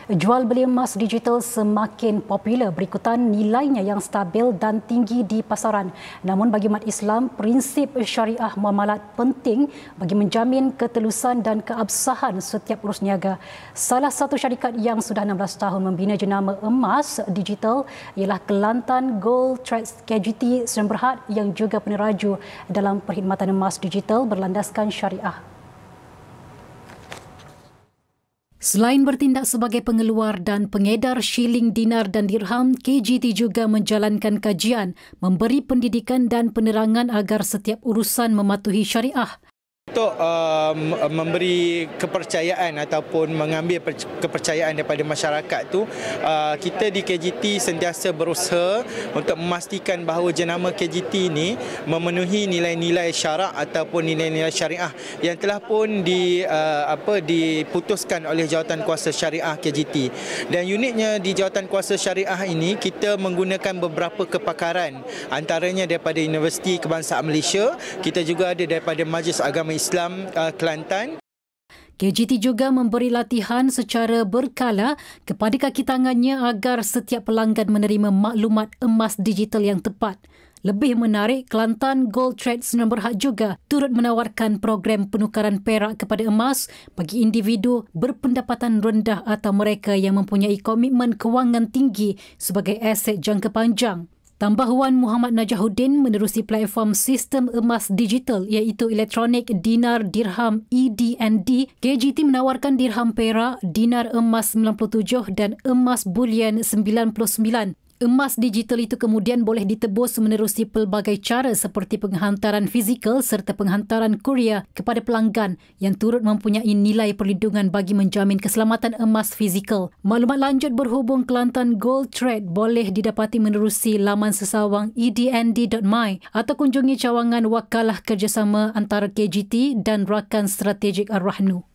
Jual beli emas digital semakin popular berikutan nilainya yang stabil dan tinggi di pasaran. Namun bagi umat Islam, prinsip syariah muamalat penting bagi menjamin ketelusan dan keabsahan setiap urus niaga. Salah satu syarikat yang sudah 16 tahun membina jenama emas digital ialah Kelantan Gold Trades KGT Sdn Bhd yang juga peneraju dalam perkhidmatan emas digital berlandaskan syariah. Selain bertindak sebagai pengeluar dan pengedar shilling, dinar dan dirham, KGT juga menjalankan kajian, memberi pendidikan dan penerangan agar setiap urusan mematuhi syariah. Untuk memberi kepercayaan ataupun mengambil kepercayaan daripada masyarakat tu, kita di KGT sentiasa berusaha untuk memastikan bahawa jenama KGT ini memenuhi nilai-nilai syarak ataupun nilai-nilai syariah yang telah pun diputuskan oleh Jawatankuasa Syariah KGT. Dan uniknya di Jawatankuasa Syariah ini, kita menggunakan beberapa kepakaran, antaranya daripada Universiti Kebangsaan Malaysia, kita juga ada daripada Majlis Agama Islam Kelantan. KGT juga memberi latihan secara berkala kepada kaki tangannya agar setiap pelanggan menerima maklumat emas digital yang tepat. Lebih menarik, Kelantan Gold Trades Sdn Bhd juga turut menawarkan program penukaran perak kepada emas bagi individu berpendapatan rendah atau mereka yang mempunyai komitmen kewangan tinggi sebagai aset jangka panjang. Tambah Wan Muhammad Najahuddin menerusi platform sistem emas digital iaitu elektronik dinar dirham EDND. KGT menawarkan dirham perak, dinar emas 97 dan emas bullion 99. Emas digital itu kemudian boleh ditebus menerusi pelbagai cara seperti penghantaran fizikal serta penghantaran kurier kepada pelanggan yang turut mempunyai nilai perlindungan bagi menjamin keselamatan emas fizikal. Maklumat lanjut berhubung Kelantan Gold Trade boleh didapati menerusi laman sesawang ednd.my atau kunjungi cawangan Wakalah Kerjasama antara KGT dan Rakan Strategik Ar-Rahnu.